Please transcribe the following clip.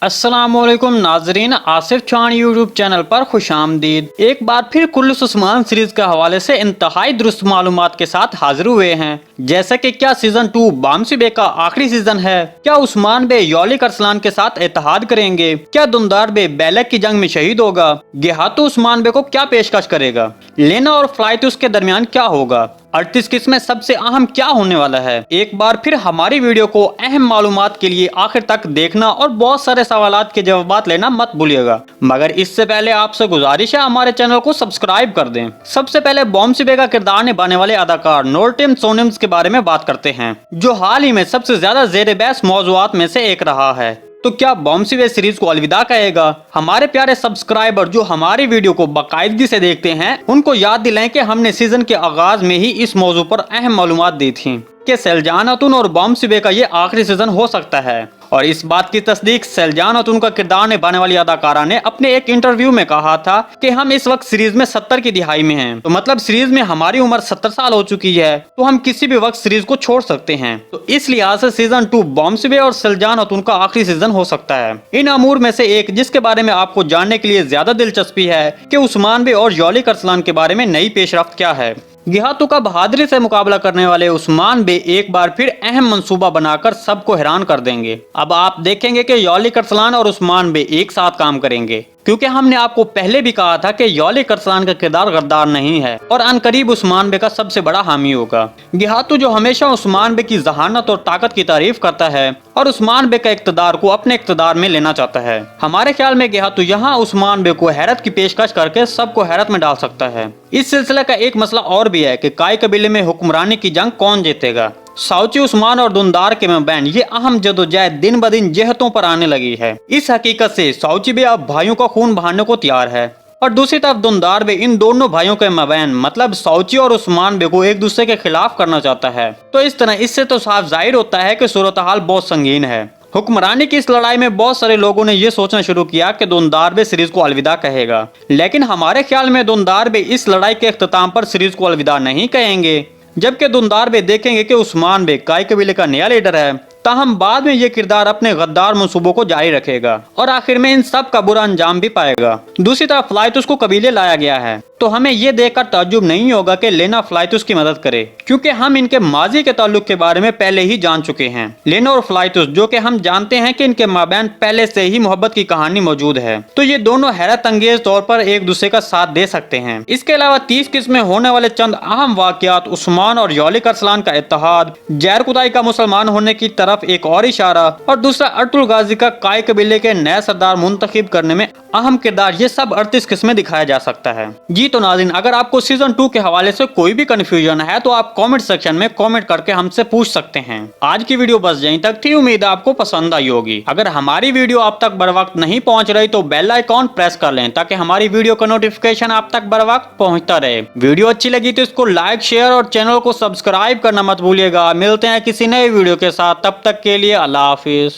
अस्सलामुअलैकुम नाजरीन, आसिफ चांद यूट्यूब चैनल पर खुश आमदीद। एक बार फिर कुल्लूस उस्मान सीरीज के हवाले से इंतहाई दुरुस्त मालूमात के साथ हाजिर हुए हैं। जैसे कि क्या सीजन 2 बामसी बे का आखिरी सीजन है, क्या उस्मान बे यौलिक अरसलान के साथ इत्तेहाद करेंगे, क्या दुंदार बे बैलक की जंग में शहीद होगा, गेहातू उस्मान बे को क्या पेशकश करेगा, लेना और फ्लाइतुस के दरमियान क्या होगा, 38 किस्में सबसे अहम क्या होने वाला है। एक बार फिर हमारी वीडियो को अहम मालूमात के लिए आखिर तक देखना और बहुत सारे सवालात के जवाब लेना मत भूलिएगा। मगर इससे पहले आपसे गुजारिश है हमारे चैनल को सब्सक्राइब कर दें। सबसे पहले बामसी बे का किरदार निभाने वाले अदाकार नोर्टिम सोनिम्स के बारे में बात करते हैं, जो हाल ही में सबसे ज्यादा जेर बहस मौजुआत में से एक रहा है। तो क्या बामसी बे सीरीज को अलविदा कहेगा? हमारे प्यारे सब्सक्राइबर जो हमारी वीडियो को बाकायदगी से देखते हैं, उनको याद दिलाएं कि हमने सीजन के आगाज में ही इस मौजू पर अहम मालूमात दी थी कि सैलजान अतुन और बामसी बे का ये आखिरी सीजन हो सकता है। और इस बात की तस्दीक सैलजान अतुन का किरदार निभाने वाली अदाकारा ने अपने एक इंटरव्यू में कहा था कि हम इस वक्त सीरीज में 70 की दिहाई में हैं। तो मतलब सीरीज में हमारी उम्र 70 साल हो चुकी है, तो हम किसी भी वक्त सीरीज को छोड़ सकते हैं। तो इस लिहाज से सीजन 2 बामसी बे और सैलजान अतुन का आखिरी सीजन हो सकता है। इन अमूर में से एक जिसके बारे में आपको जानने के लिए ज्यादा दिलचस्पी है कि उस्मान बे और यौलिक अरसलान के बारे में नई पेशरफ्त क्या है। गेहातू का बहादुरी से मुकाबला करने वाले उस्मान बे एक बार फिर अहम मंसूबा बनाकर सबको हैरान कर देंगे। अब आप देखेंगे कि यौलिक अरसलान और उस्मान बे एक साथ काम करेंगे, क्योंकि हमने आपको पहले भी कहा था कि यौलिक अरसलान का किरदार गद्दार नहीं है और अनकरीब उस्मान बे का सबसे बड़ा हामी होगा। गेहातू जो हमेशा उस्मान बे की जहानत और ताकत की तारीफ करता है और उस्मान बे का इक्तदार को अपने इक्तदार में लेना चाहता है, हमारे ख्याल में गेहातू यहाँ उस्मान बे को हैरत की पेशकश करके सबको हैरत में डाल सकता है। इस सिलसिले का एक मसला और भी है कि काय कबीले में हुक्मरानी की जंग कौन जीतेगा। साउची उस्मान और दुंदार के मबैन ये अहम जदोजहद दिन ब दिन जहतों पर आने लगी है। इस हकीकत से साउची बे अब भाइयों का खून बहाने को तैयार है और दूसरी तरफ दुंदार बे इन दोनों भाइयों के मबैन मतलब साउची और उस्मान बे को एक दूसरे के खिलाफ करना चाहता है। तो इस तरह इससे तो साफ जाहिर होता है कि सूरत हाल बहुत संगीन है। हुक्मरानी की इस लड़ाई में बहुत सारे लोगों ने यह सोचना शुरू किया कि दुंदार बे सीरीज को अलविदा कहेगा, लेकिन हमारे ख्याल में दुंदार बे इस लड़ाई के अख्ताम पर सीरीज को अलविदा नहीं कहेंगे, जबकि दुंदार बे देखेंगे कि उस्मान बे काय कबीले का नया लीडर है। ताहम बाद में ये किरदार अपने गद्दार मंसूबों को जारी रखेगा और आखिर में इन सब का बुरा अंजाम भी पाएगा। दूसरी तरफ फ्लाइतुस को कबीले लाया गया है, तो हमें ये देखकर ताज्जुब नहीं होगा कि लेना फ्लाइतुस की मदद करे, क्योंकि हम इनके माजी के ताल्लुक के बारे में पहले ही जान चुके हैं। लेना और फ्लाइतुस जो कि हम जानते हैं कि इनके माबैन पहले से ही मोहब्बत की कहानी मौजूद है, तो ये दोनों हैरत अंगेज तौर पर एक दूसरे का साथ दे सकते हैं। इसके अलावा 30 किस्में होने वाले चंद अहम वाकयात, उस्मान और यौलिक अरसलान का इत्तेहाद, जैर कुदाई का मुसलमान होने की तरफ एक और इशारा और दूसरा अर्तुल गाजी का काय कबीले के नए सरदार मुंतखब करने में अहम किरदार, ये सब 38 किस्में दिखाया जा सकता है। जी तो नाज़रीन, अगर आपको सीजन 2 के हवाले से कोई भी कंफ्यूजन है तो आप कमेंट सेक्शन में कमेंट करके हमसे पूछ सकते हैं। आज की वीडियो बस यहीं तक थी, उम्मीद है आपको पसंद आई होगी। अगर हमारी वीडियो आप तक बर वक्त नहीं पहुंच रही तो बेल आइकॉन प्रेस कर लें ताकि हमारी वीडियो का नोटिफिकेशन आप तक बर वक्त पहुंचता रहे। वीडियो अच्छी लगी तो इसको लाइक, शेयर और चैनल को सब्सक्राइब करना मत भूलिएगा। मिलते हैं किसी नए वीडियो के साथ, तब तक के लिए अल्लाह हाफिज।